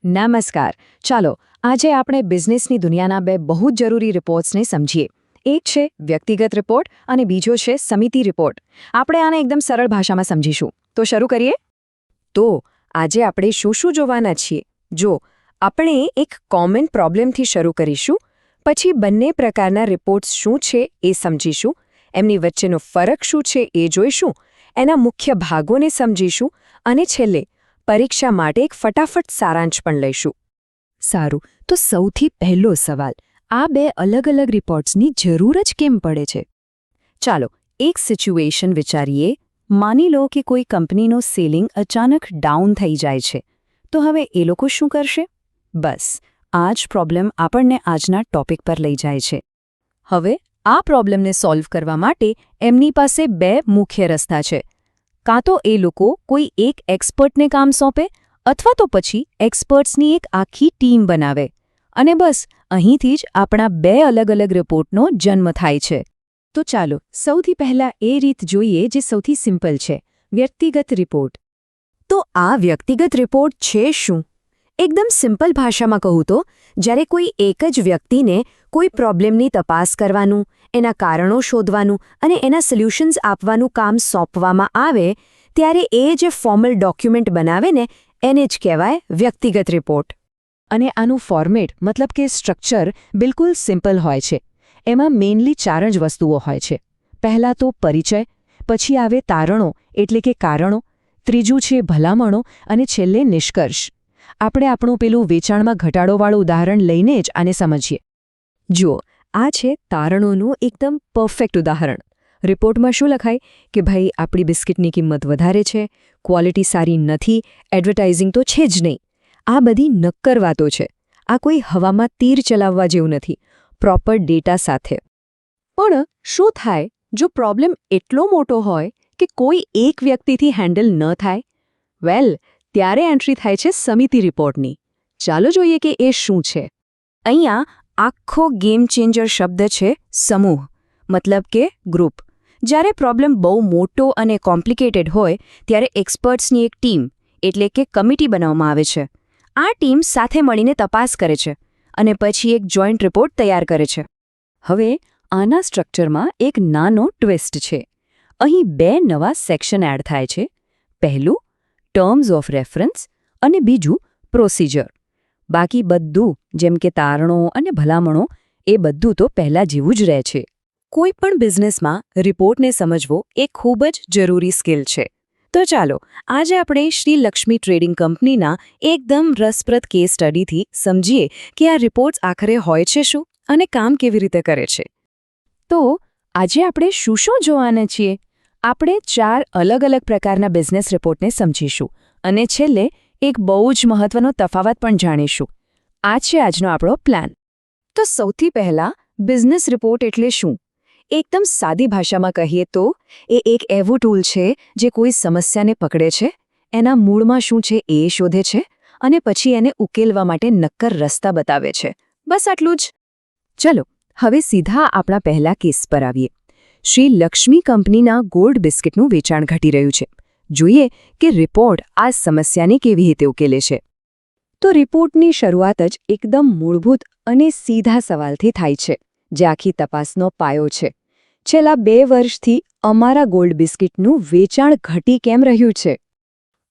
નમસ્કાર. ચાલો આજે આપણે બિઝનેસની દુનિયાના બે બહુ જ જરૂરી રિપોર્ટ્સને સમજીએ. એક છે વ્યક્તિગત રિપોર્ટ અને બીજો છે સમિતિ રિપોર્ટ. આપણે આને એકદમ સરળ ભાષામાં સમજીશું. તો શરૂ કરીએ. તો આજે આપણે શું જોવાના છીએ? જો આપણે એક કોમન પ્રોબ્લેમથી શરૂ કરીશું, પછી બંને પ્રકારના રિપોર્ટ્સ શું છે એ સમજીશું, એમની વચ્ચેનો ફરક શું છે એ જોઈશું, એના મુખ્ય ભાગોને સમજીશું અને છેલ્લે પરીક્ષા માટે એક ફટાફટ સારાંશ પણ લઈશું. સારું, તો સૌથી પહેલો સવાલ, આ બે અલગ અલગ રિપોર્ટ્સની જરૂર જ કેમ પડે છે? ચાલો એક સિચ્યુએશન વિચારીએ. માની લો કે કોઈ કંપનીનો સેલિંગ અચાનક ડાઉન થઈ જાય છે. તો હવે એ લોકો શું કરશે? બસ આ જ પ્રોબ્લેમ આપણને આજના ટોપિક પર લઈ જાય છે. હવે આ પ્રોબ્લેમને સોલ્વ કરવા માટે એમની પાસે બે મુખ્ય રસ્તા છે. કાં તો એ લોકો કોઈ એક એક્સપર્ટને કામ સોંપે અથવા તો પછી એક્સપર્ટ્સની એક આખી ટીમ બનાવે. અને બસ અહીંથી જ આપણા બે અલગ અલગ રિપોર્ટનો જન્મ થાય છે. તો ચાલો સૌથી પહેલાં એ રીત જોઈએ જે સૌથી સિમ્પલ છે, વ્યક્તિગત રિપોર્ટ. તો આ વ્યક્તિગત રિપોર્ટ છે શું? એકદમ સિમ્પલ ભાષામાં કહું તો, જ્યારે કોઈ એક જ વ્યક્તિને કોઈ પ્રોબ્લેમની તપાસ કરવાનું, એના કારણો શોધવાનું અને એના સોલ્યુશન્સ આપવાનું કામ સોંપવામાં આવે, ત્યારે એ જે ફોર્મલ ડોક્યુમેન્ટ બનાવે ને એને જ કહેવાય વ્યક્તિગત રિપોર્ટ. અને આનું ફોર્મેટ મતલબ કે સ્ટ્રક્ચર બિલકુલ સિમ્પલ હોય છે. એમાં મેઇનલી 4 જ વસ્તુઓ હોય છે. પહેલાં તો પરિચય, પછી આવે તારણો એટલે કે કારણો, ત્રીજું છે ભલામણો અને છેલ્લે નિષ્કર્ષ. આપણે આપણું પેલું વેચાણમાં ઘટાડોવાળું ઉદાહરણ લઈને જ આને સમજીએ. જુઓ, આ છે તારણોનું એકદમ પરફેક્ટ ઉદાહરણ. રિપોર્ટમાં શું લખાય કે ભાઈ આપણી બિસ્કિટની કિંમત વધારે છે, ક્વોલિટી સારી નથી, એડવર્ટાઇઝિંગ તો છે જ નહીં. આ બધી નક્કર વાતો છે. આ કોઈ હવામાં તીર ચલાવવા જેવું નથી, પ્રોપર ડેટા સાથે. પણ શું થાય જો પ્રોબ્લેમ એટલો મોટો હોય કે કોઈ એક વ્યક્તિથી હેન્ડલ ન થાય? વેલ, ત્યારે એન્ટ્રી થાય છે સમિતિ રિપોર્ટની. ચાલો જોઈએ કે એ શું છે. અહીંયા આખો ગેમ ચેન્જર શબ્દ છે સમૂહ, મતલબ કે ગ્રુપ. જ્યારે પ્રોબ્લેમ બહુ મોટો અને કોમ્પ્લિકેટેડ હોય ત્યારે એક્સપર્ટ્સની એક ટીમ એટલે કે કમિટી બનાવવામાં આવે છે. આ ટીમ સાથે મળીને તપાસ કરે છે અને પછી એક જોઈન્ટ રિપોર્ટ તૈયાર કરે છે. હવે આના સ્ટ્રક્ચરમાં એક નાનો ટ્વિસ્ટ છે. અહીં બે નવા સેક્શન એડ થાય છે. પહેલું ટર્મ્સ ઓફ રેફરન્સ અને બીજું પ્રોસિજર. બાકી બધું જેમ કે તારણો અને ભલામણો એ બધું તો પહેલાં જેવું જ રહે છે. કોઈ પણ બિઝનેસમાં રિપોર્ટને સમજવો એ ખૂબ જ જરૂરી સ્કિલ છે. તો ચાલો આજે આપણે શ્રી લક્ષ્મી ટ્રેડિંગ કંપનીના એકદમ રસપ્રદ કેસ સ્ટડીથી સમજીએ કે આ રિપોર્ટ્સ આખરે હોય છે શું અને કામ કેવી રીતે કરે છે. તો આજે આપણે શું જોવાના છીએ? આપણે 4 અલગ અલગ પ્રકારના બિઝનેસ રિપોર્ટને સમજીશું અને છેલ્લે એક બહુ જ મહત્વનો તફાવત પણ જાણીશું. આ છે આજનો આપણો પ્લાન. તો સૌથી પહેલાં બિઝનેસ રિપોર્ટ એટલે શું? એકદમ સાદી ભાષામાં કહીએ તો એ એક એવું ટૂલ છે જે કોઈ સમસ્યાને પકડે છે, એના મૂળમાં શું છે એ શોધે છે અને પછી એને ઉકેલવા માટે નક્કર રસ્તા બતાવે છે. બસ આટલું જ. ચલો હવે સીધા આપણા પહેલા કેસ પર આવીએ. શ્રી લક્ષ્મી કંપનીના ગોલ્ડ બિસ્કિટનું વેચાણ ઘટી રહ્યું છે. જોઈએ કે રિપોર્ટ આ સમસ્યાને કેવી રીતે ઉકેલે છે. તો રિપોર્ટની શરૂઆત જ એકદમ મૂળભૂત અને સીધા સવાલથી થાય છે, જે આખી તપાસનો પાયો છે. છેલ્લા 2 વર્ષથી અમારા ગોલ્ડ બિસ્કિટનું વેચાણ ઘટી કેમ રહ્યું છે?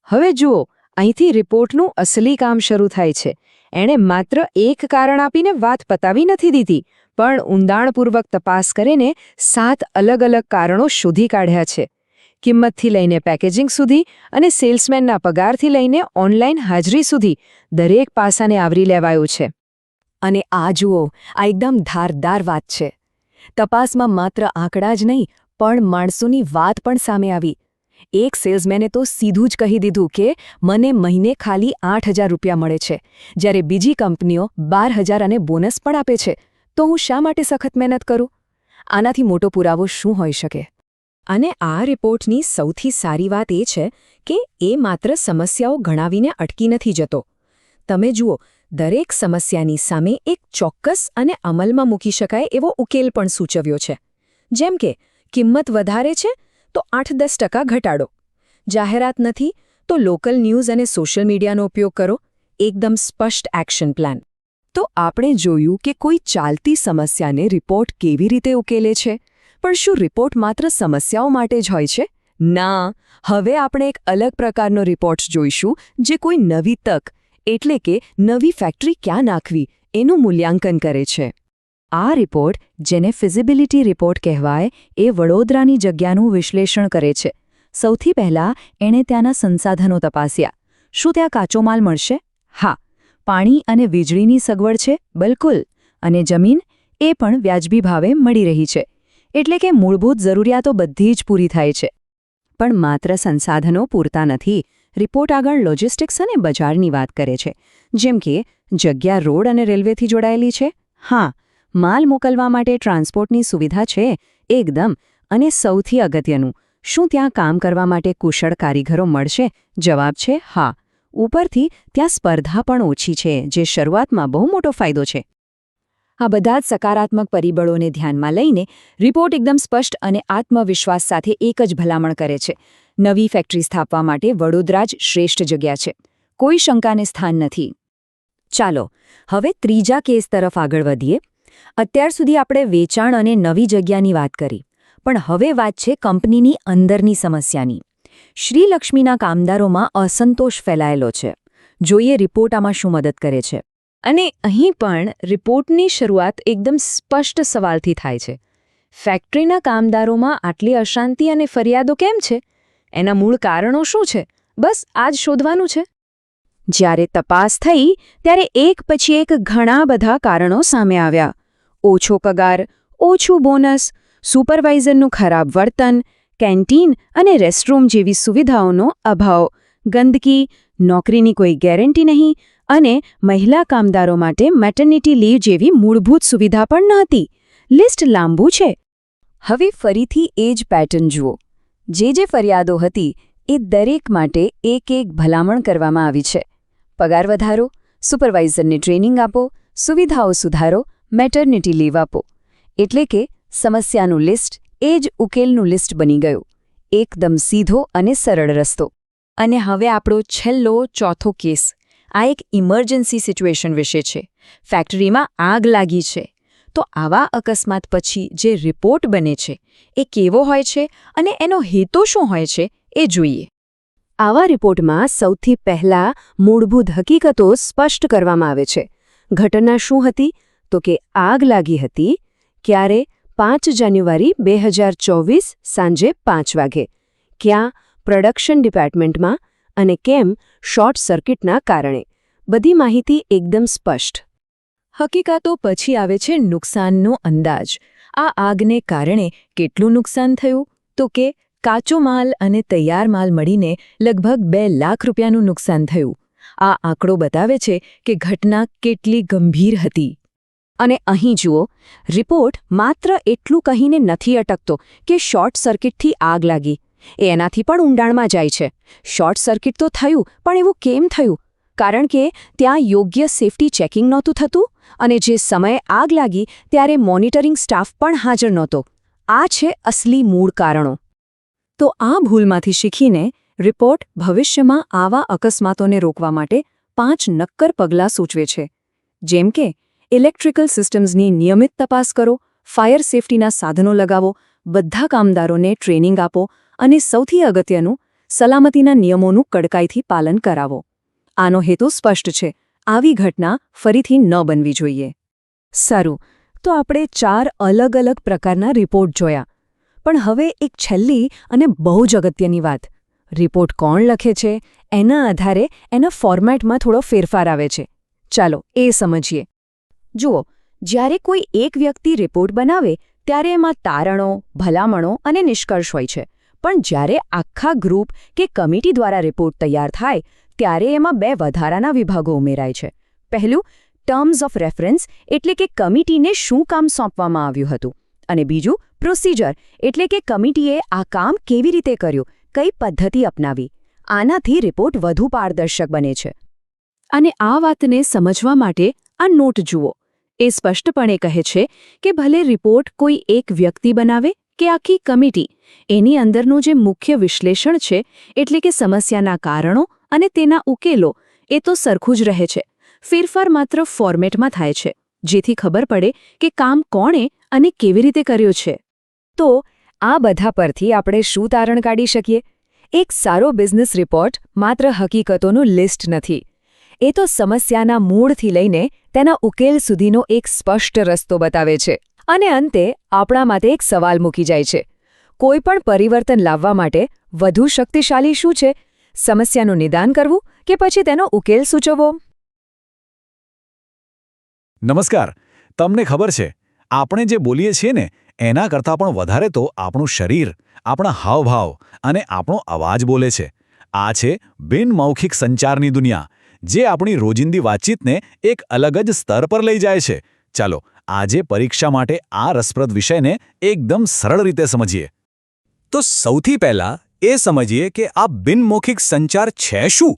હવે જુઓ, અહીંથી રિપોર્ટનું અસલી કામ શરૂ થાય છે. એણે માત્ર એક કારણ આપીને વાત પતાવી નથી દીધી, પણ ઊંડાણપૂર્વક તપાસ કરીને 7 અલગ અલગ કારણો શોધી કાઢ્યા છે. કિંમતથી લઈને પેકેજિંગ સુધી અને સેલ્સમેનના પગારથી લઈને ઓનલાઈન હાજરી સુધી દરેક પાસાને આવરી લેવાયું છે. અને આ જુઓ, આ એકદમ ધારદાર વાત છે. તપાસમાં માત્ર આંકડા જ નહીં પણ માણસોની વાત પણ સામે આવી. એક સેલ્સમેને તો સીધું જ કહી દીધું કે મને મહિને ખાલી 8,000 રૂપિયા મળે છે, જ્યારે બીજી કંપનીઓ 12,000 અને બોનસ પણ આપે છે. તો હું શા માટે સખત મહેનત કરું? આનાથી મોટો પુરાવો શું હોઈ શકે? અને આ રિપોર્ટની સૌથી સારી વાત એ છે કે એ માત્ર સમસ્યાઓ ગણાવીને અટકી નથી જતો. તમે જુઓ, દરેક સમસ્યાની સામે એક ચોક્કસ અને અમલમાં મૂકી શકાય એવો ઉકેલ પણ સૂચવ્યો છે. જેમ કે કિંમત વધારે છે તો 8-10% ઘટાડો, જાહેરાત નથી તો લોકલ ન્યૂઝ અને સોશિયલ મીડિયાનો ઉપયોગ કરો, એકદમ સ્પષ્ટ એક્શન પ્લાન. તો આપણે જોયું કે કોઈ ચાલતી સમસ્યાને રિપોર્ટ કેવી રીતે ઉકેલે છે, પણ શું રિપોર્ટ માત્ર સમસ્યાઓ માટે જ હોય છે? ના, હવે આપણે એક અલગ પ્રકારનો રિપોર્ટ જોઈશું જે કોઈ નવી તક, એટલે કે નવી ફેક્ટરી ક્યાં નાખવી, એનું મૂલ્યાંકન કરે છે. આ રિપોર્ટ, જેને ફિઝિબિલિટી રિપોર્ટ કહેવાય, એ વડોદરાની જગ્યાનું વિશ્લેષણ કરે છે. સૌથી પહેલાં એણે ત્યાંના સંસાધનો તપાસ્યા. શું ત્યાં કાચો માલ મળશે? હા. પાણી અને વીજળીની સગવડ છે? બિલકુલ. અને જમીન? એ પણ વ્યાજબી ભાવે મળી રહી છે. એટલે કે મૂળભૂત જરૂરિયાતો બધી જ પૂરી થાય છે. પણ માત્ર સંસાધનો પૂરતા નથી. રિપોર્ટ આગળ લોજિસ્ટિક્સ અને બજારની વાત કરે છે. જેમ કે જગ્યા રોડ અને રેલવેથી જોડાયેલી છે? હા. માલ મોકલવા માટે ટ્રાન્સપોર્ટની સુવિધા છે? એકદમ. અને સૌથી અગત્યનું, શું ત્યાં કામ કરવા માટે કુશળ કારીગરો મળશે? જવાબ છે હા. ઉપરથી ત્યાં સ્પર્ધા પણ ઓછી છે, જે શરૂઆતમાં બહુ મોટો ફાયદો છે. આ બધા જ સકારાત્મક પરિબળોને ધ્યાનમાં લઈને રિપોર્ટ એકદમ સ્પષ્ટ અને આત્મવિશ્વાસ સાથે એક જ ભલામણ કરે છે. નવી ફેક્ટરી સ્થાપવા માટે વડોદરા જ શ્રેષ્ઠ જગ્યા છે. કોઈ શંકાને સ્થાન નથી. ચાલો, હવે ત્રીજા કેસ તરફ આગળ વધીએ. અત્યાર સુધી આપણે વેચાણ અને નવી જગ્યાની વાત કરી, પણ હવે વાત છે કંપનીની અંદરની સમસ્યાની. શ્રીલક્ષ્મીના કામદારોમાં અસંતોષ ફેલાયેલો છે. જોઈએ રિપોર્ટ આમાં શું મદદ કરે છે. અને અહીં પણ રિપોર્ટની શરૂઆત એકદમ સ્પષ્ટ સવાલથી થાય છે. ફેક્ટરીના કામદારોમાં આટલી અશાંતિ અને ફરિયાદો કેમ છે? એના મૂળ કારણો શું છે? બસ આ જ શોધવાનું છે. જ્યારે તપાસ થઈ ત્યારે એક પછી એક ઘણા બધા કારણો સામે આવ્યા. ઓછો પગાર, ઓછું બોનસ, સુપરવાઇઝરનું ખરાબ વર્તન, કેન્ટીન અને રેસ્ટરૂમ જેવી સુવિધાઓનો અભાવ, ગંદકી, નોકરીની કોઈ ગેરંટી નહીં અને મહિલા કામદારો માટે મેટર્નિટી લીવ જેવી મૂળભૂત સુવિધા પણ નહોતી. લિસ્ટ લાંબુ છે. હવે ફરીથી એ જ પેટર્ન જુઓ. જે ફરિયાદો હતી એ દરેક માટે એક ભલામણ કરવામાં આવી છે. પગાર વધારો, સુપરવાઇઝરને ટ્રેનિંગ આપો, સુવિધાઓ સુધારો, મેટર્નિટી લીવ આપો. એટલે કે સમસ્યાનું લિસ્ટ એ જ ઉકેલનું લિસ્ટ બની ગયું. એકદમ સીધો અને સરળ રસ્તો. અને હવે આપણો છેલ્લો ચોથો કેસ. આ એક ઇમરજન્સી સિચ્યુએશન વિશે છે. ફેક્ટરીમાં આગ લાગી છે. તો આવા અકસ્માત પછી જે રિપોર્ટ બને છે એ કેવો હોય છે અને એનો હેતુ શું હોય છે એ જોઈએ. આવા રિપોર્ટમાં સૌથી પહેલાં મૂળભૂત હકીકતો સ્પષ્ટ કરવામાં આવે છે. ઘટના શું હતી? તો કે આગ લાગી હતી. ક્યારે? 5 જાન્યુઆરી 2024 સાંજે 5 વાગે. ક્યાં? પ્રોડક્શન ડિપાર્ટમેન્ટમાં. અને કેમ? શોર્ટ સર્કિટના કારણે. બધી માહિતી એકદમ સ્પષ્ટ. હકીકતો પછી આવે છે નુકસાનનો અંદાજ. આ આગને કારણે કેટલું નુકસાન થયું? તો કે કાચો માલ અને તૈયાર માલ મળીને લગભગ 2 લાખ રૂપિયાનું નુકસાન થયું. આ આંકડો બતાવે છે કે ઘટના કેટલી ગંભીર હતી. અને અહીં જુઓ, રિપોર્ટ માત્ર એટલું કહીને નથી અટકતો કે શોર્ટ સર્કિટથી આગ લાગી. એનાથી પણ ઊંડાણમાં જાય છે. શોર્ટ સર્કિટ તો થયું, પણ એવું કેમ થયું? કારણ કે ત્યાં યોગ્ય સેફટી ચેકિંગ નહોતું થતું અને જે સમયે આગ લાગી ત્યારે મોનિટરિંગ સ્ટાફ પણ હાજર નહોતો. આ છે અસલી મૂળ કારણો. તો આ ભૂલમાંથી શીખીને રિપોર્ટ ભવિષ્યમાં આવા અકસ્માતોને રોકવા માટે 5 નક્કર પગલાં સૂચવે છે. જેમ કે ઇલેક્ટ્રિકલ સિસ્ટમ્સની નિયમિત તપાસ કરો, ફાયર સેફટીના સાધનો લગાવો, બધા કામદારોને ટ્રેનિંગ આપો અને સૌથી અગત્યનું, સલામતીના નિયમોનું કડકાઈથી પાલન કરાવો. આનો હેતુ સ્પષ્ટ છે. આવી ઘટના ફરીથી ન બનવી જોઈએ. સારું, તો આપણે 4 અલગ-અલગ પ્રકારના રિપોર્ટ જોયા. પણ હવે એક છેલ્લી અને બહુ જ અગત્યની વાત. રિપોર્ટ કોણ લખે છે એના આધારે એના ફોર્મેટમાં થોડો ફેરફાર આવે છે. ચાલો એ સમજીએ. જુઓ, જ્યારે કોઈ એક વ્યક્તિ રિપોર્ટ બનાવે ત્યારે એમાં તારણો, ભલામણો અને નિષ્કર્ષ હોય છે. પણ જ્યારે આખા ગ્રુપ કે કમિટી દ્વારા રિપોર્ટ તૈયાર થાય ત્યારે એમાં 2 વધારાના વિભાગો ઉમેરાય છે. પહેલું, ટર્મ્સ ઓફ રેફરન્સ, એટલે કે કમિટીને શું કામ સોંપવામાં આવ્યું હતું. અને બીજું, પ્રોસિજર, એટલે કે કમિટીએ આ કામ કેવી રીતે કર્યું, કઈ પદ્ધતિ અપનાવી. આનાથી રિપોર્ટ વધુ પારદર્શક બને છે. અને આ વાતને સમજવા માટે આ નોટ જુઓ. એ સ્પષ્ટપણે કહે છે કે ભલે રિપોર્ટ કોઈ એક વ્યક્તિ બનાવે કે આખી કમિટી, એની અંદરનું જે મુખ્ય વિશ્લેષણ છે, એટલે કે સમસ્યાના કારણો અને તેના ઉકેલો, એ તો સરખું જ રહે છે. ફેરફાર માત્ર ફોર્મેટમાં થાય છે, જેથી ખબર પડે કે કામ કોણે અને કેવી રીતે કર્યું છે. તો આ બધા પરથી આપણે શું તારણ કાઢી શકીએ? એક સારો બિઝનેસ રિપોર્ટ માત્ર હકીકતોનું લિસ્ટ નથી. એ તો સમસ્યાના મૂળથી લઈને તેના ઉકેલ સુધીનો એક સ્પષ્ટ રસ્તો બતાવે છે. અને અંતે આપણા માટે એક સવાલ મૂકી જાય છે. કોઈ પણ પરિવર્તન લાવવા માટે વધુ શક્તિશાળી શું છે? સમસ્યાનું નિદાન કરવું કે પછી તેનો ઉકેલ સૂચવવો? નમસ્કાર. તમને ખબર છે, આપણે જે બોલીએ છીએ ને એના કરતાં પણ વધારે તો આપણું શરીર, આપણા હાવભાવ અને આપણો અવાજ બોલે છે. આ છે બિનમૌખિક સંચારની દુનિયા, જે આપણી રોજિંદી વાતચીતને એક અલગ જ સ્તર પર લઈ જાય છે. ચાલો આજે પરીક્ષા માટે આ રસપ્રદ વિષયને એકદમ સરળ રીતે સમજીએ. તો સૌથી પહેલા એ સમજીએ કે આ બિનમૌખિક સંચાર છે શું?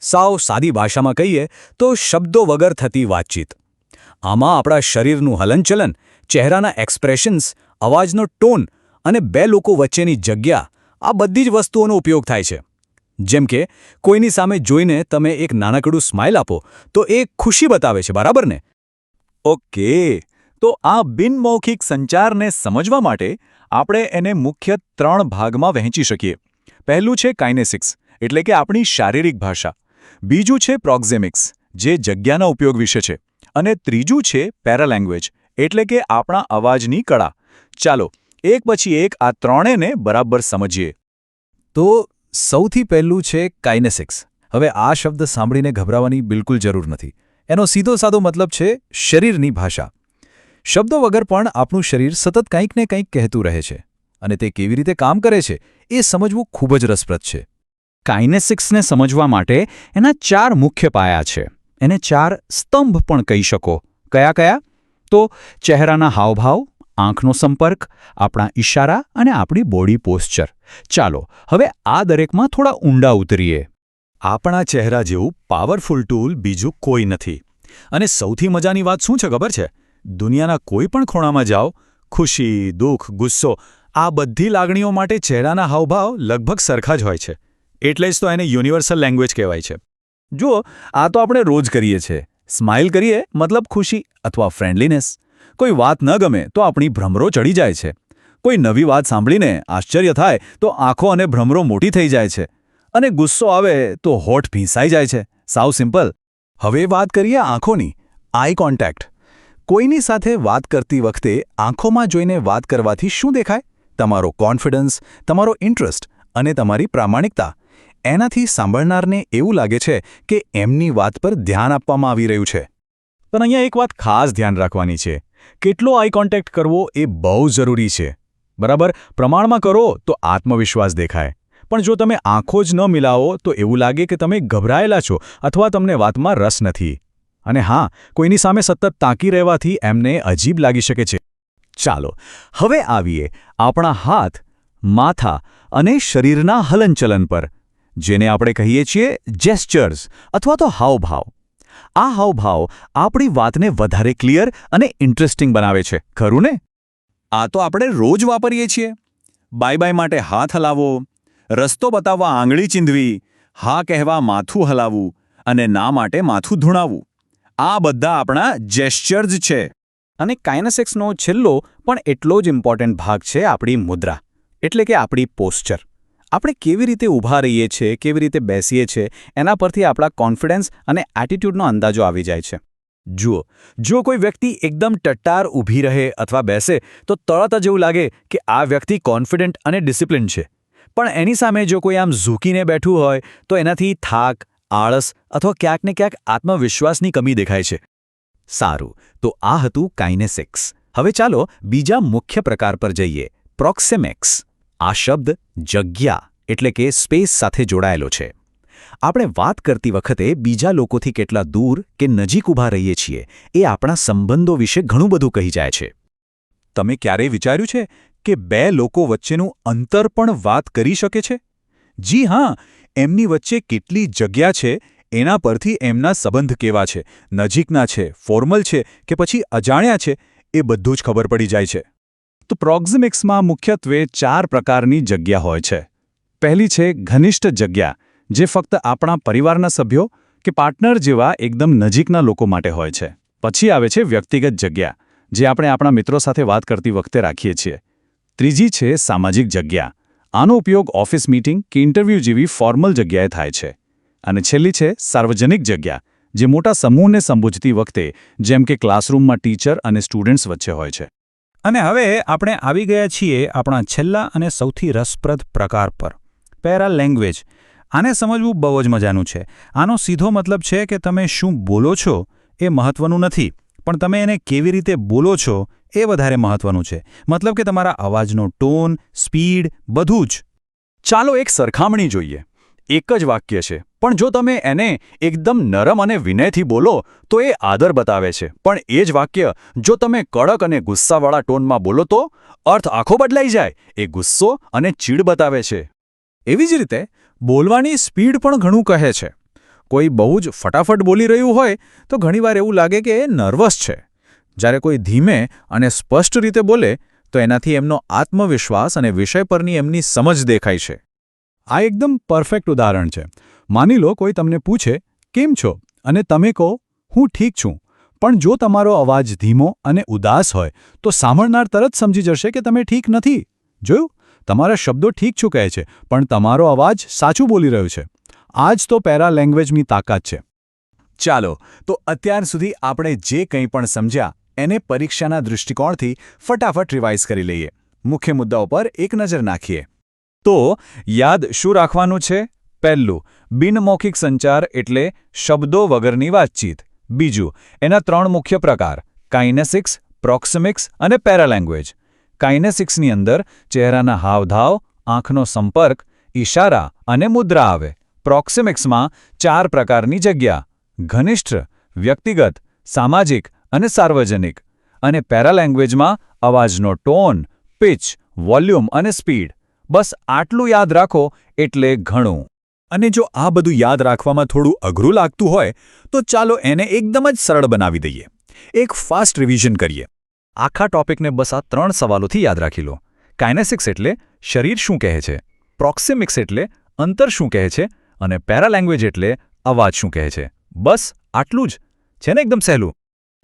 સાવ સાદી ભાષામાં કહીએ તો શબ્દો વગર થતી વાતચીત. આમાં આપણા શરીરનું હલનચલન, ચહેરાના એક્સપ્રેશન્સ, અવાજનો ટોન અને બે લોકો વચ્ચેની જગ્યા, આ બધી જ વસ્તુઓનો ઉપયોગ થાય છે. જેમ કે કોઈની સામે જોઈને તમે એક નાનકડું સ્માઇલ આપો તો એ ખુશી બતાવે છે, બરાબર ને? ઓકે, તો આ બિનમૌખિક સંચારને સમજવા માટે આપણે એને મુખ્ય 3 ભાગમાં વહેંચી શકીએ. પહેલું છે કાઇનેસિક્સ, એટલે કે આપણી શારીરિક ભાષા. બીજું છે પ્રોક્ઝેમિક્સ, જે જગ્યાના ઉપયોગ વિશે છે. અને ત્રીજું છે પેરાલેંગ્વેજ, એટલે કે આપણા અવાજની કળા. ચાલો એક પછી એક આ ત્રણેયને બરાબર સમજીએ. તો સૌથી પહેલું છે કાઇનેસિક્સ. હવે આ શબ્દ સાંભળીને ગભરાવાની બિલકુલ જરૂર નથી. એનો સીધો સાદો મતલબ છે શરીરની ભાષા. શબ્દો વગર પણ આપણું શરીર સતત કંઈક ને કંઈક કહેતું રહે છે, અને તે કેવી રીતે કામ કરે છે એ સમજવું ખૂબ જ રસપ્રદ છે. કાઇનેસિક્સને સમજવા માટે એના 4 મુખ્ય પાયા છે. એને 4 સ્તંભ પણ કહી શકો. કયા કયા? તો ચહેરાના હાવભાવ, આંખનો સંપર્ક, આપણા ઈશારા અને આપણી બોડી પોસ્ચર. ચાલો હવે આ દરેકમાં થોડા ઊંડા ઉતરીએ. આપણા ચહેરા જેવું પાવરફુલ ટૂલ બીજું કોઈ નથી. અને સૌથી મજાની વાત શું છે ખબર છે? દુનિયાના કોઈ પણ ખૂણામાં જાઓ, ખુશી, દુઃખ, ગુસ્સો, આ બધી લાગણીઓ માટે ચહેરાના હાવભાવ લગભગ સરખા જ હોય છે. એટલે જ તો એને યુનિવર્સલ લેંગ્વેજ કહેવાય છે. જુઓ, આ તો આપણે રોજ કરીએ છીએ. સ્માઇલ કરીએ મતલબ ખુશી અથવા ફ્રેન્ડલીનેસ. કોઈ વાત ન ગમે તો આપણી ભ્રમરો ચડી જાય છે. કોઈ નવી વાત સાંભળીને આશ્ચર્ય થાય તો આંખો અને ભ્રમરો મોટી થઈ જાય છે. અને ગુસ્સો આવે તો હોઠ ભીંસાઈ જાય છે. સાવ સિમ્પલ. હવે વાત કરીએ આંખોની. Eye contact. કોઈની સાથે વાત કરતી વખતે આંખોમાં જોઈને વાત કરવાથી શું દેખાય? તમારો કોન્ફિડન્સ, તમારો ઇન્ટરેસ્ટ અને તમારી પ્રામાણિકતા. એનાથી સાંભળનારને એવું લાગે છે કે એમની વાત પર ધ્યાન આપવામાં આવી રહ્યું છે. પણ અહીંયા એક વાત ખાસ ધ્યાન રાખવાની છે. કેટલો આઈ કોન્ટેક્ટ કરવો એ બહુ જરૂરી છે. બરાબર પ્રમાણમાં કરો તો આત્મવિશ્વાસ દેખાય. પણ જો તમે આંખો જ ન મિલાવો તો એવું લાગે કે તમે ગભરાયેલા છો અથવા તમને વાતમાં રસ નથી. અને હા, કોઈની સામે સતત તાકી રહેવાથી એમને અજીબ લાગી શકે છે. ચાલો હવે આવીએ આપણા હાથ, માથા અને શરીરના હલનચલન પર, જેને આપણે કહીએ છીએ જેસ્ચર્સ અથવા તો હાવભાવ. આ હાવભાવ આપણી વાતને વધારે ક્લિયર અને ઇન્ટરેસ્ટિંગ બનાવે છે, ખરું ને? આ તો આપણે રોજ વાપરીએ છીએ. બાય બાય માટે હાથ હલાવો, રસ્તો બતાવવા આંગળી ચીંધવી, હા કહેવા માથું હલાવવું અને ના માટે માથું ધૂણાવવું. આ બધા આપણા જેસ્ચર્સ છે. અને કાઇનેસિક્સનો છેલ્લો પણ એટલો જ ઇમ્પોર્ટન્ટ ભાગ છે આપણી મુદ્રા, એટલે કે આપણી પોસ્ચર. આપણે કેવી રીતે ઊભા રહીએ છીએ, કેવી રીતે બેસીએ છીએ, એના પરથી આપણા કોન્ફિડન્સ અને એટીટ્યૂડનો અંદાજો આવી જાય છે. જુઓ, જો કોઈ વ્યક્તિ એકદમ ટટ્ટાર ઊભી રહે અથવા બેસે તો તરત જ એવું લાગે કે આ વ્યક્તિ કોન્ફિડન્ટ અને ડિસિપ્લિન છે. પણ એની સામે જો કોઈ આમ ઝૂકીને બેઠું હોય તો એનાથી થાક, આળસ અથવા ક્યાંક ને ક્યાંક આત્મવિશ્વાસની કમી દેખાય છે. સારું, તો આ હતું કાઇનેસિક્સ. હવે ચાલો બીજા મુખ્ય પ્રકાર પર જઈએ, પ્રોક્સેમિક્સ. આ શબ્દ જગ્યા એટલે કે સ્પેસ સાથે જોડાયેલો છે. આપણે વાત કરતી વખતે બીજા લોકોથી કેટલા દૂર કે નજીક ઊભા રહીએ છીએ એ આપણા સંબંધો વિશે ઘણું બધું કહી જાય છે. તમે ક્યારેય વિચાર્યું છે કે 2 લોકો વચ્ચેનું અંતર પણ વાત કરી શકે છે? જી હા, એમની વચ્ચે કેટલી જગ્યા છે એના પરથી એમના સંબંધ કેવા છે, નજીકના છે, ફોર્મલ છે કે પછી અજાણ્યા છે, એ બધું જ ખબર પડી જાય છે. તો પ્રોક્ઝેમિક્સમાં મુખ્યત્વે 4 પ્રકારની જગ્યા હોય છે. પહેલી છે ઘનિષ્ઠ જગ્યા, જે ફક્ત આપણા પરિવારના સભ્યો, કે પાર્ટનર જેવા એકદમ નજીકના લોકો માટે હોય છે. પછી આવે છે વ્યક્તિગત જગ્યા, જે આપણે આપણા મિત્રો સાથે વાત કરતી વખતે રાખીએ છીએ. ત્રીજી છે સામાજિક જગ્યા. આનો ઉપયોગ ઓફિસ મીટિંગ કે ઇન્ટરવ્યૂ જેવી ફોર્મલ જગ્યાએ થાય છે. અને છેલ્લી છે સાર્વજનિક જગ્યા, જે મોટા સમૂહને સંબોધતી વખતે જેમ કે ક્લાસરૂમમાં ટીચર અને સ્ટુડન્ટ્સ વચ્ચે હોય છે. અને હવે આપણે આવી ગયા છીએ આપણા છેલ્લા અને સૌથી રસપ્રદ પ્રકાર પર, પેરા લેંગ્વેજ. આને સમજવું બહુ જ મજાનું છે. આનો સીધો મતલબ છે કે તમે શું બોલો છો એ મહત્વનું નથી, પણ તમે એને કેવી રીતે બોલો છો એ વધારે મહત્વનું છે. મતલબ કે તમારા અવાજનો ટોન, સ્પીડ, બધું જ. ચાલો એક સરખામણી જોઈએ. એક જ વાક્ય છે, પણ જો તમે એને એકદમ નરમ અને વિનયથી બોલો તો એ આદર બતાવે છે, પણ એ જ વાક્ય જો તમે કડક અને ગુસ્સાવાળા ટોનમાં બોલો તો અર્થ આખો બદલાઈ જાય. એ ગુસ્સો અને ચીડ બતાવે છે. એવી જ રીતે બોલવાની સ્પીડ પણ ઘણું કહે છે. કોઈ બહુ જ ફટાફટ બોલી રહ્યું હોય તો ઘણીવાર એવું લાગે કે એ નર્વસ છે. જ્યારે કોઈ ધીમે અને સ્પષ્ટ રીતે બોલે તો એનાથી એમનો આત્મવિશ્વાસ અને વિષય પરની એમની સમજ દેખાય છે. આ એકદમ પરફેક્ટ ઉદાહરણ છે. માની લો કોઈ તમને પૂછે, કેમ છો? અને તમે કહો, હું ઠીક છું. પણ જો તમારો અવાજ ધીમો અને ઉદાસ હોય તો સાંભળનાર તરત સમજી જશે કે તમે ઠીક નથી. જોયું? તમારા શબ્દો ઠીક છું કહે છે, પણ તમારો અવાજ સાચું બોલી રહ્યો છે. આ જ તો પેરા લેંગ્વેજની તાકાત છે. ચાલો, તો અત્યાર સુધી આપણે જે કંઈ પણ સમજ્યા એને પરીક્ષાના દૃષ્ટિકોણથી ફટાફટ રિવાઇઝ કરી લઈએ. મુખ્ય મુદ્દાઓ પર એક નજર નાખીએ. તો યાદ શું રાખવાનું છે? પહેલું, બિનમૌખિક સંચાર એટલે શબ્દો વગરની વાતચીત. બીજું, એના 3 મુખ્ય પ્રકાર: કાઇનેસિક્સ, પ્રોક્સિમિક્સ અને પેરાલેંગ્વેજ. કાઇનેસિક્સની અંદર ચહેરાના હાવભાવ, આંખનો સંપર્ક, ઇશારા અને મુદ્રા આવે. પ્રોક્સિમિક્સમાં 4 પ્રકારની જગ્યા: ઘનિષ્ઠ, વ્યક્તિગત, સામાજિક અને સાર્વજનિક. અને પેરાલેંગ્વેજમાં અવાજનો ટોન, પિચ, વોલ્યુમ અને સ્પીડ. બસ આટલું યાદ રાખો એટલે ઘણું. અને જો આ બધું યાદ રાખવામાં થોડું અઘરું લાગતું હોય તો ચાલો એને એકદમ જ સરળ બનાવી દઈએ. એક ફાસ્ટ રિવિઝન કરીએ. આખા ટોપિકને બસ આ 3 સવાલોથી યાદ રાખી લો. કાઇનેસિક્સ એટલે શરીર શું કહે છે, પ્રોક્સિમિક્સ એટલે અંતર શું કહે છે, અને પેરાલેંગ્વેજ એટલે અવાજ શું કહે છે. બસ આટલું જ છે ને, એકદમ સહેલું.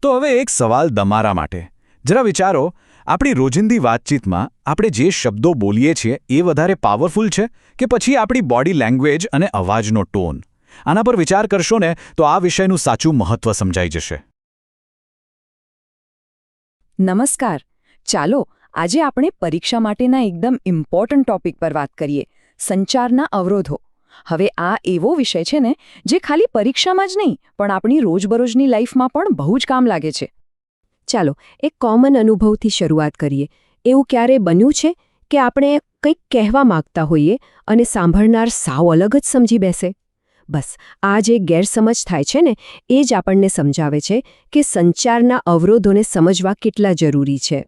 તો હવે એક સવાલ તમારા માટે. જરા વિચારો, આપણી રોજિંદી વાતચીતમાં આપણે જે શબ્દો બોલીએ છીએ એ વધારે પાવરફુલ છે કે પછી આપણી બોડી લેંગ્વેજ અને અવાજનો ટોન? આના પર વિચાર કરશો ને તો આ વિષયનું સાચું મહત્વ સમજાઈ જશે. નમસ્કાર. ચાલો આજે આપણે પરીક્ષા માટેના એકદમ ઇમ્પોર્ટન્ટ ટોપિક પર વાત કરીએ, સંચારના અવરોધો. હવે આ એવો વિષય છે ને જે ખાલી પરીક્ષામાં જ નહીં પણ આપણી રોજબરોજની લાઈફમાં પણ બહુ જ કામ લાગે છે. ચાલો એક કોમન અનુભવથી શરૂઆત કરીએ. એવું ક્યારે બન્યું છે કે આપણે કંઈક કહેવા માંગતા હોઈએ અને સાંભળનાર સાવ અલગ જ સમજી બેસે? બસ આ જે ગેરસમજ થાય છે ને એ જ આપણને સમજાવે છે કે સંચારના અવરોધોને સમજવા કેટલા જરૂરી છે.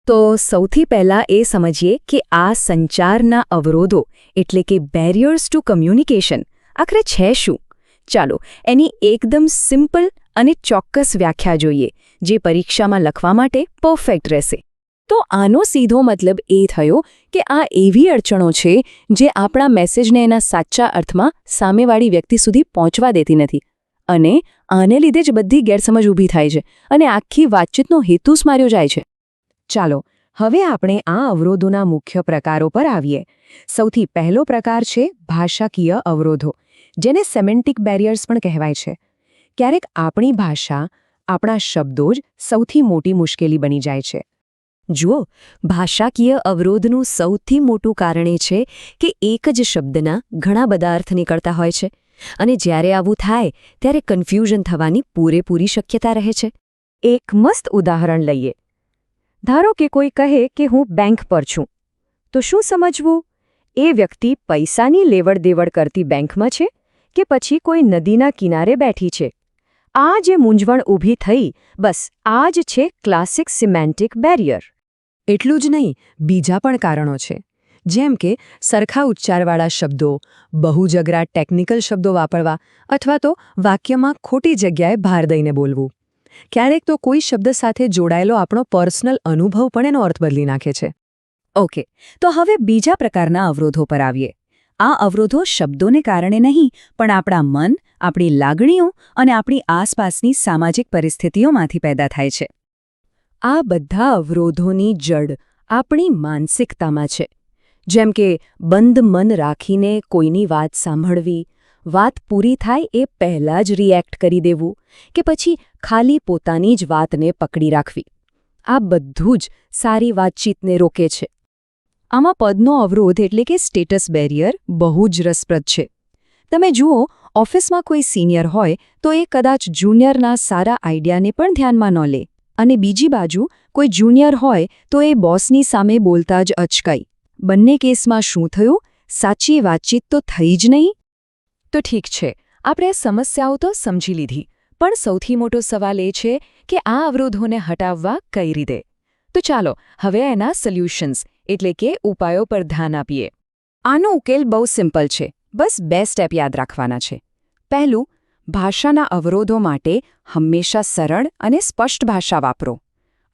તો સૌથી પહેલાં એ સમજીએ કે આ સંચારના અવરોધો એટલે કે બેરિયર્સ ટુ કમ્યુનિકેશન આખરે છે શું? ચાલો એની એકદમ સિમ્પલ અને ચોક્કસ વ્યાખ્યા જોઈએ, જે પરીક્ષામાં લખવા માટે પરફેક્ટ રહેશે. તો આનો સીધો મતલબ એ થયો કે આ એવી અડચણો છે જે આપણા મેસેજને એના સાચા અર્થમાં સામેવાળી વ્યક્તિ સુધી પહોંચવા દેતી નથી. અને આને લીધે જ બધી ગેરસમજ ઊભી થાય છે અને આખી વાતચીતનો હેતુ જ માર્યો જાય છે. ચાલો હવે આપણે આ અવરોધોના મુખ્ય પ્રકારો પર આવીએ. સૌથી પહેલો પ્રકાર છે ભાષાકીય અવરોધો, જેને સેમેન્ટિક બેરિયર્સ પણ કહેવાય છે. ક્યારેક આપણી ભાષા, આપણા શબ્દો જ સૌથી મોટી મુશ્કેલી બની જાય છે. જુઓ, ભાષાકીય અવરોધનું સૌથી મોટું કારણ એ છે કે એક જ શબ્દના ઘણા બધા અર્થ નીકળતા હોય છે, અને જ્યારે આવું થાય ત્યારે કન્ફ્યુઝન થવાની પૂરેપૂરી શક્યતા રહે છે. એક મસ્ત ઉદાહરણ લઈએ. ધારો કે કોઈ કહે કે હું બેંક પર છું, તો શું સમજવું? એ વ્યક્તિ પૈસાની લેવડ-દેવડ કરતી બેંકમાં છે કે પછી કોઈ નદીના કિનારે બેઠી છે? આ જે મૂંઝવણ ઊભી થઈ, બસ આ જ છે ક્લાસિક સિમેન્ટિક બેરિયર. એટલું જ નહીં, બીજા પણ કારણો છે. જેમ કે સરખા ઉચ્ચારવાળા શબ્દો, બહુ જગરા ટેકનિકલ શબ્દો વાપરવા, અથવા તો વાક્યમાં ખોટી જગ્યાએ ભાર દઈને બોલવું. ક્યારેક તો કોઈ શબ્દ સાથે જોડાયેલો આપણો પર્સનલ અનુભવ પણ એનો અર્થ બદલી નાખે છે. ઓકે, તો હવે બીજા પ્રકારના અવરોધો પર આવીએ. આ અવરોધો શબ્દોને કારણે નહીં પણ આપણા મન, આપણી લાગણીઓ અને આપણી આસપાસની સામાજિક પરિસ્થિતિઓમાંથી પેદા થાય છે. આ બધા અવરોધોની જડ આપણી માનસિકતામાં છે. જેમ કે બંધ મન રાખીને કોઈની વાત સાંભળવી, વાત પૂરી થાય એ પહેલાં જ રિએક્ટ કરી દેવું કે પછી ખાલી પોતાની જ વાતને પકડી રાખવી. આ બધું જ સારી વાતચીતને રોકે છે. આમાં પદનો અવરોધ એટલે કે સ્ટેટસ બેરિયર બહુ જ રસપ્રદ છે. તમે જુઓ, ઓફિસમાં કોઈ સિનિયર હોય તો એ કદાચ જુનિયરના સારા આઈડિયાને પણ ધ્યાનમાં ન લે, અને બીજી બાજુ કોઈ જુનિયર હોય તો એ બોસની સામે બોલતા જ અચકાય. બંને કેસમાં શું થયું? સાચી વાતચીત તો થઈ જ નહીં. તો ઠીક છે, આપણે સમસ્યાઓ તો સમજી લીધી, પણ સૌથી મોટો સવાલ એ છે કે આ અવરોધોને હટાવવા કઈ રીતે? તો ચાલો હવે એના સોલ્યુશન્સ એટલે કે ઉપાયો પર ધ્યાન આપીએ. આનો ઉકેલ બહુ સિમ્પલ છે. બસ 2 સ્ટેપ યાદ રાખવાના છે. પહેલું, ભાષાના અવરોધો માટે હંમેશા સરળ અને સ્પષ્ટ ભાષા વાપરો.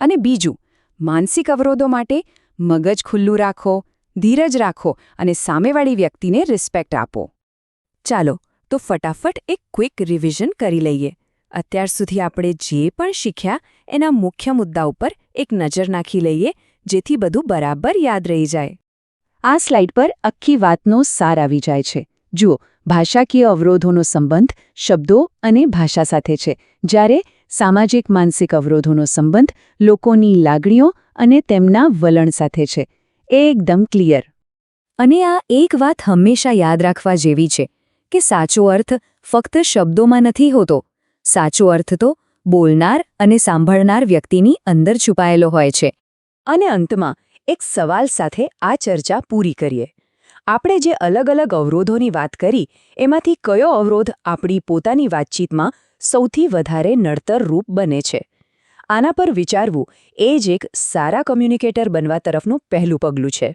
અને બીજું, માનસિક અવરોધો માટે મગજ ખુલ્લું રાખો, ધીરજ રાખો અને સામેવાળી વ્યક્તિને રિસ્પેક્ટ આપો. ચાલો તો ફટાફટ એક ક્વિક રિવિઝન કરી લઈએ. અત્યાર સુધી આપણે જે પણ શીખ્યા એના મુખ્ય મુદ્દા ઉપર એક નજર નાખી લઈએ, જેથી બધું બરાબર યાદ રહી જાય. આ સ્લાઇડ પર આખી વાતનો સાર આવી જાય છે. જુઓ, ભાષાકીય અવરોધોનો સંબંધ શબ્દો અને ભાષા સાથે છે, જ્યારે સામાજિક માનસિક અવરોધોનો સંબંધ લોકોની લાગણીઓ અને તેમના વલણ સાથે છે. એકદમ ક્લિયર. અને આ એક વાત હંમેશા યાદ રાખવા જેવી છે કે સાચો અર્થ ફક્ત શબ્દોમાં નથી હોતો. સાચો અર્થ તો બોલનાર અને સાંભળનાર વ્યક્તિની અંદર છુપાયેલો હોય છે. અને અંતમાં એક સવાલ સાથે આ ચર્ચા પૂરી કરીએ. આપણે જે અલગ અલગ અવરોધોની વાત કરી, એમાંથી કયો અવરોધ આપણી પોતાની વાતચીતમાં સૌથી વધારે નડતર રૂપ બને છે? આના પર વિચારવું એ જ એક સારા કમ્યુનિકેટર બનવા તરફનું પહેલું પગલું છે.